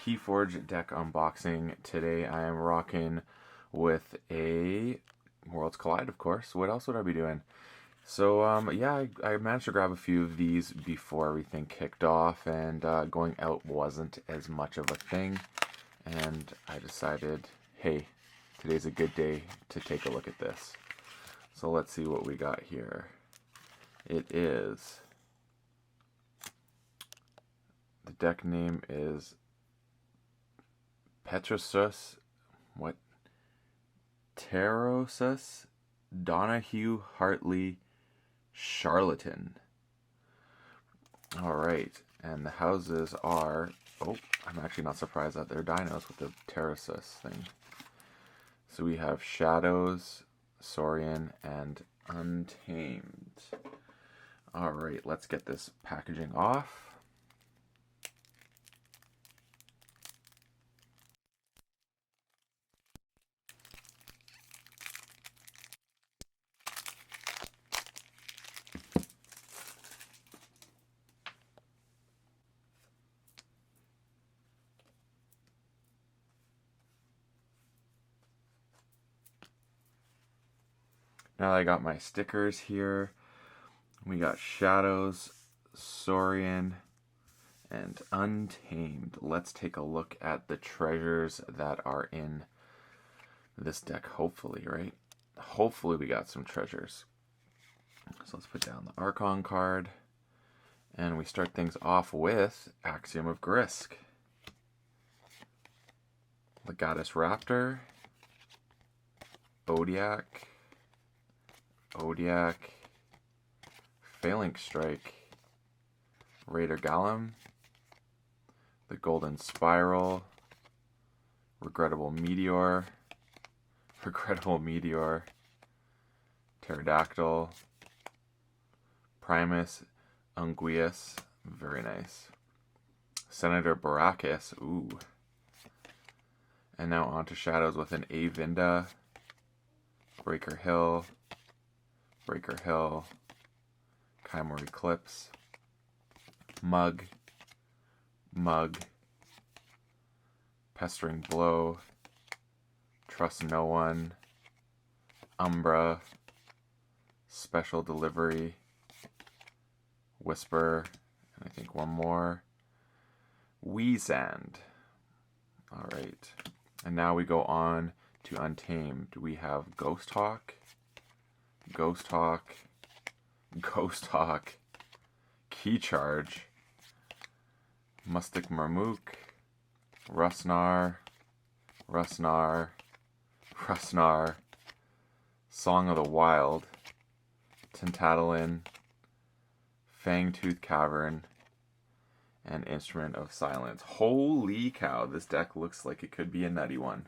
KeyForge deck unboxing. Today I am rocking with a Worlds Collide, of course. What else would I be doing? So yeah, I managed to grab a few of these before everything kicked off, and going out wasn't as much of a thing. And I decided, hey, today's a good day to take a look at this. So let's see what we got here. It is, the deck name is Petrosus, what? Pterosus Donahue Hartley Charlatan. Alright, and the houses are, oh, I'm actually not surprised that they're dinos with the Pterosus thing. So we have Shadows, Saurian, and Untamed. Alright, let's get this packaging off. Now that I got my stickers here, we got Shadows, Saurian, and Untamed. Let's take a look at the treasures that are in this deck, hopefully, right? Hopefully we got some treasures. So let's put down the Archon card, and we start things off with Axiom of Grisk, Legatus Raptor, Odiak, Phalanx Strike, Raider Gallum, the Golden Spiral, Regrettable Meteor, Pterodactyl, Primus Unguius, very nice, Senator Baracus, ooh, and now on to Shadows with an Avinda, Breaker Hill, Chimera Eclipse, Mug, Pestering Blow, Trust No One, Umbra, Special Delivery, Whisper, and I think one more, Weezand. Alright, and now we go on to Untamed. We have Ghost Hawk, Key Charge, Mustic Marmook, Rusnar, Song of the Wild, Tentatalin, Fangtooth Cavern, and Instrument of Silence. Holy cow, this deck looks like it could be a nutty one.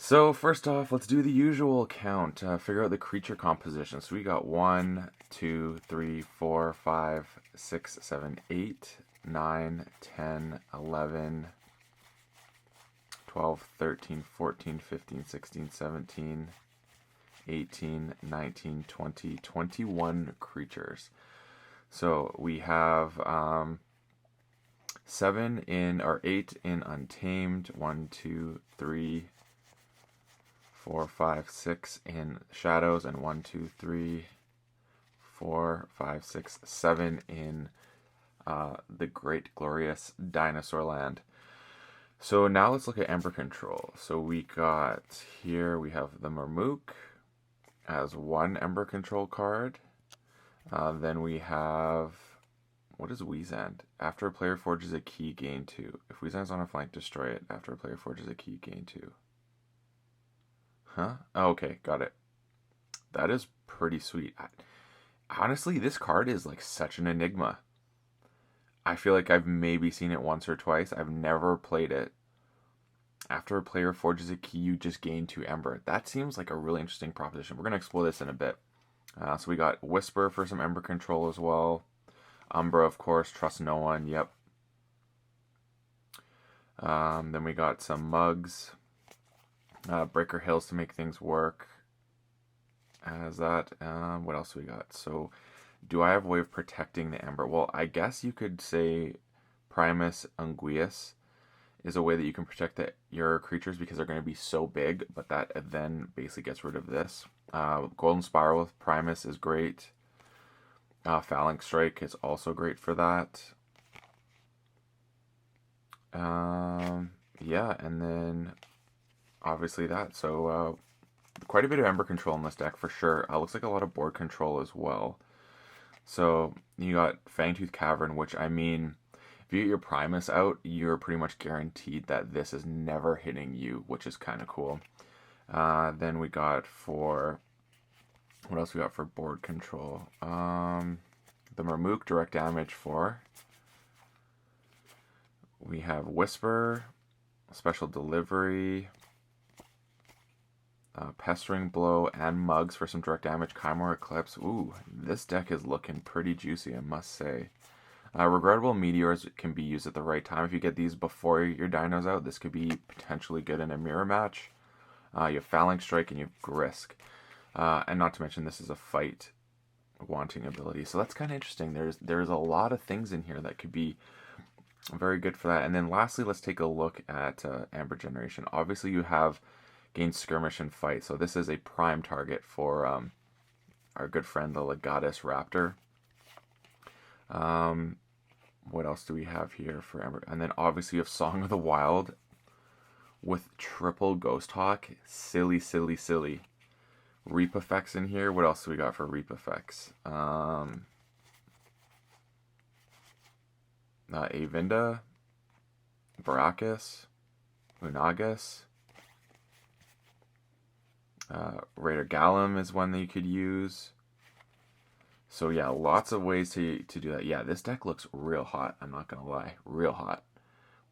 So first off, let's do the usual count. Figure out the creature composition. So we got 1, 2, 3, 4, 5, 6, 7, 8, 9, 10, 11, 12, 13, 14, 15, 16, 17, 18, 19, 20, 21 creatures. So we have 7 in, or 8 in Untamed, 1, 2, 3, 4, 5, 6 in Shadows, and 1, 2, 3, 4, 5, 6, 7 in the Great Glorious Dinosaur Land. So now let's look at Ember Control. So we got here, we have the Marmook as 1 Ember Control card. Then we have, what is Weezand? After a player forges a key, gain 2. If Weezand's on a flank, destroy it. After a player forges a key, gain 2. Huh? Oh, okay, got it. That is pretty sweet. Honestly, this card is like such an enigma. I feel like I've maybe seen it once or twice. I've never played it. After a player forges a key, you just gain 2 Ember. That seems like a really interesting proposition. We're going to explore this in a bit. So we got Whisper for some Ember Control as well. Umbra, of course. Trust No One. Yep. Then we got some Mugs. Breaker Hills to make things work. As that. What else we got? So, do I have a way of protecting the Ember? Well, I guess you could say Primus Unguius is a way that you can protect your creatures because they're going to be so big, but that then basically gets rid of this. Golden Spiral with Primus is great. Phalanx Strike is also great for that. Yeah, and then obviously that. So quite a bit of Ember control in this deck for sure. Looks like a lot of board control as well. So you got Fangtooth Cavern, which I mean, if you get your Primus out, you're pretty much guaranteed that this is never hitting you, which is kind of cool. Then we got for, what else we got for board control? The Murmook, direct damage 4. We have Whisper, Special Delivery, Pestering Blow, and Mugs for some direct damage. Chimera Eclipse. Ooh, this deck is looking pretty juicy, I must say. Regrettable Meteors can be used at the right time. If you get these before your Dino's out, this could be potentially good in a mirror match. You have Phalanx Strike and you have Grisk. And not to mention, this is a fight wanting ability. So that's kind of interesting. There's a lot of things in here that could be very good for that. And then lastly, let's take a look at Amber Generation. Obviously, you have gain Skirmish and Fight. So this is a prime target for our good friend, the Legatus Raptor. What else do we have here for Amber? And then obviously you have Song of the Wild with triple Ghost Hawk. Silly, silly, silly. Reap effects in here. What else do we got for Reap effects? Avinda, Baracus, Unagus. Raider Gallum is one that you could use. So yeah, lots of ways to do that. Yeah, this deck looks real hot. I'm not going to lie. Real hot.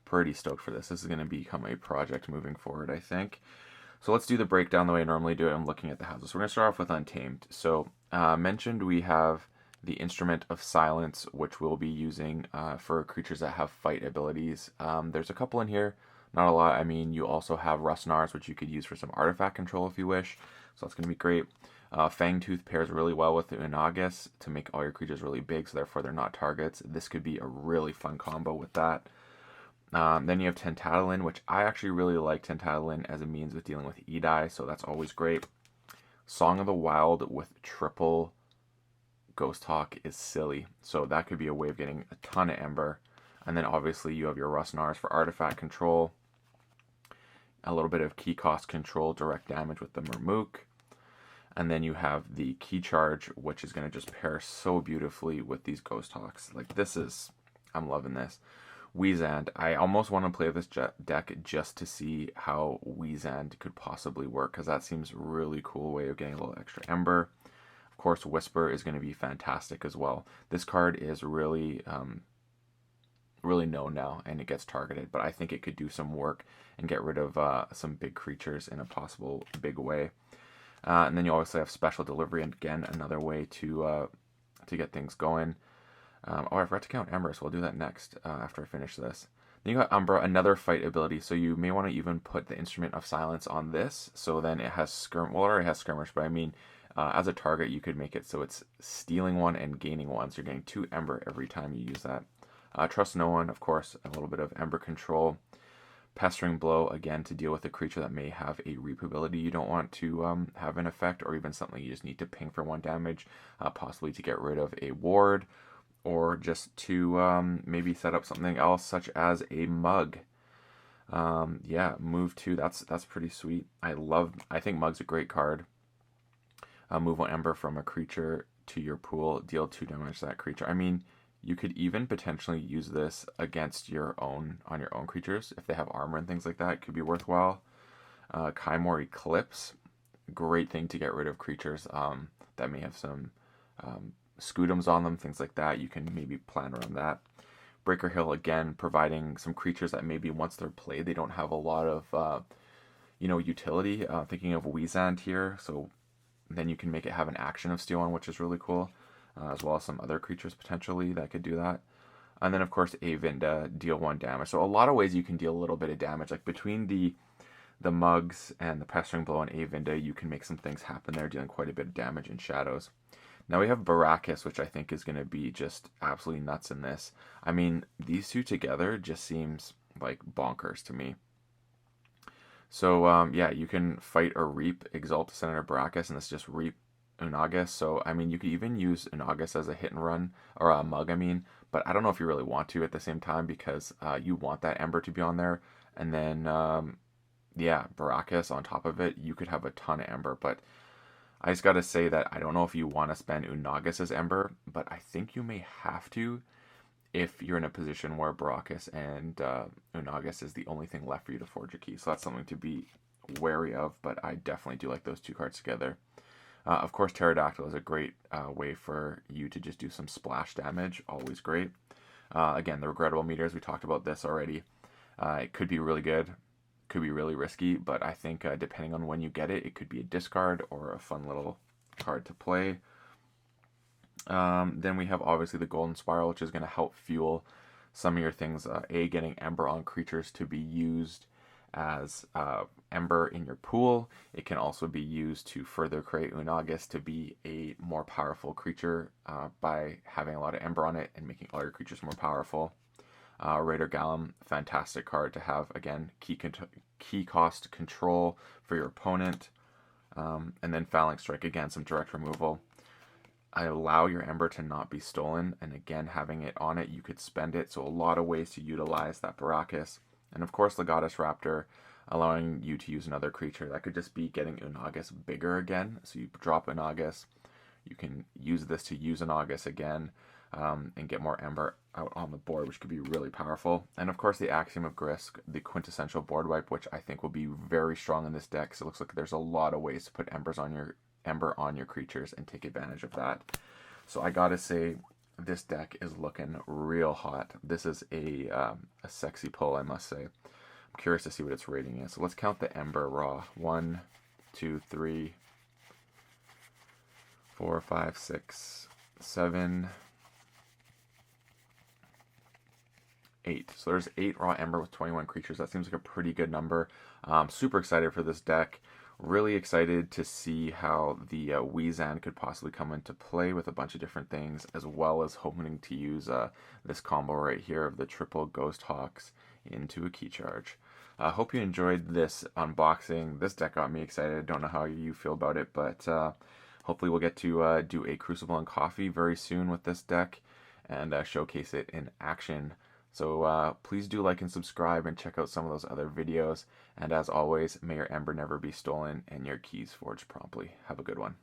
Pretty stoked for this. This is going to become a project moving forward, I think. So let's do the breakdown the way I normally do it. I'm looking at the houses. So we're going to start off with Untamed. So mentioned we have the Instrument of Silence, which we'll be using for creatures that have fight abilities. There's a couple in here. Not a lot. I mean, you also have Rustnars, which you could use for some artifact control if you wish. So that's going to be great. Fangtooth pairs really well with the Unagus to make all your creatures really big, so therefore they're not targets. This could be a really fun combo with that. Then you have Tentatlin, which I actually really like Tentatlin as a means of dealing with Edai, so that's always great. Song of the Wild with triple Ghost Hawk is silly, so that could be a way of getting a ton of Ember. And then obviously you have your Rustnars for artifact control. A little bit of key cost control, direct damage with the Murmook. And then you have the Key Charge, which is going to just pair so beautifully with these Ghost Hawks. Like, this is, I'm loving this. Weezand, I almost want to play this deck just to see how Weezand could possibly work, because that seems a really cool way of getting a little extra Ember. Of course, Whisper is going to be fantastic as well. This card is really, really known now, and it gets targeted, but I think it could do some work and get rid of some big creatures in a possible big way. And then you obviously have Special Delivery, and again, another way to get things going. I forgot to count Ember, so we'll do that next after I finish this. Then you got Umbra, another fight ability, so you may want to even put the Instrument of Silence on this, so then it has Skirmish, well, it already has Skirmish, but I mean, as a target, you could make it so it's stealing 1 and gaining 1, so you're getting 2 Ember every time you use that. Trust No One, of course, a little bit of Ember control. Pestering Blow, again, to deal with a creature that may have a Reap ability you don't want to have an effect, or even something you just need to ping for 1 damage, possibly to get rid of a ward, or just to maybe set up something else, such as a Mug. Yeah, move 2, that's pretty sweet. I think Mug's a great card. Move 1 Ember from a creature to your pool, deal 2 damage to that creature. I mean, you could even potentially use this against your own creatures if they have armor and things like that. It could be worthwhile. Chimera Eclipse, great thing to get rid of creatures that may have some Scutums on them, things like that. You can maybe plan around that. Breaker Hill, again, providing some creatures that maybe once they're played, they don't have a lot of utility. Thinking of Weezand here, so then you can make it have an action of Steal 1, which is really cool. As well as some other creatures potentially that could do that. And then, of course, Avinda, deal 1 damage. So a lot of ways you can deal a little bit of damage. Like between the Mugs and the Pestering Blow and Avinda, you can make some things happen there, dealing quite a bit of damage in Shadows. Now we have Baracus, which I think is going to be just absolutely nuts in this. I mean, these two together just seems like bonkers to me. So yeah, you can fight or reap Exalted Senator Baracus, and this just reap Unagus. So I mean, you could even use Unagus as a hit and run or a mug. I mean, but I don't know if you really want to at the same time because you want that Ember to be on there, and then yeah, Baracus on top of it. You could have a ton of Ember, but I just gotta say that I don't know if you want to spend Unagus as Ember, but I think you may have to if you're in a position where Baracus and Unagus is the only thing left for you to forge a key. So that's something to be wary of, but I definitely do like those two cards together. Of course, Pterodactyl is a great way for you to just do some splash damage, always great. Again, the Regrettable Meteors, we talked about this already. It could be really good, could be really risky, but I think depending on when you get it, it could be a discard or a fun little card to play. Then we have obviously the Golden Spiral, which is going to help fuel some of your things. Getting Ember on creatures to be used as Ember in your pool. It can also be used to further create Unagus to be a more powerful creature by having a lot of Ember on it and making all your creatures more powerful. Raider Gallum, fantastic card to have. Again, key cost control for your opponent. And then Phalanx Strike, again, some direct removal. I allow your Ember to not be stolen, and again, having it on it, you could spend it. So a lot of ways to utilize that Baracus. And of course, Legatus Raptor, allowing you to use another creature. That could just be getting Unagus bigger again. So you drop Unagus, you can use this to use Unagus again, and get more Ember out on the board, which could be really powerful. And of course, the Axiom of Grisk, the quintessential board wipe, which I think will be very strong in this deck. So it looks like there's a lot of ways to put Ember on your creatures and take advantage of that. So I gotta say, this deck is looking real hot. This is a sexy pull, I must say. I'm curious to see what its rating is. So let's count the Ember raw. 1, 2, 3, 4, 5, 6, 7, 8. So there's 8 raw Ember with 21 creatures. That seems like a pretty good number. Super excited for this deck. Really excited to see how the Weezan could possibly come into play with a bunch of different things, as well as hoping to use this combo right here of the triple Ghost Hawks into a key charge. Hope you enjoyed this unboxing. This deck got me excited. I don't know how you feel about it, but hopefully we'll get to do a Crucible and Coffee very soon with this deck and showcase it in action. So please do like and subscribe and check out some of those other videos. And as always, may your Ember never be stolen and your keys forged promptly. Have a good one.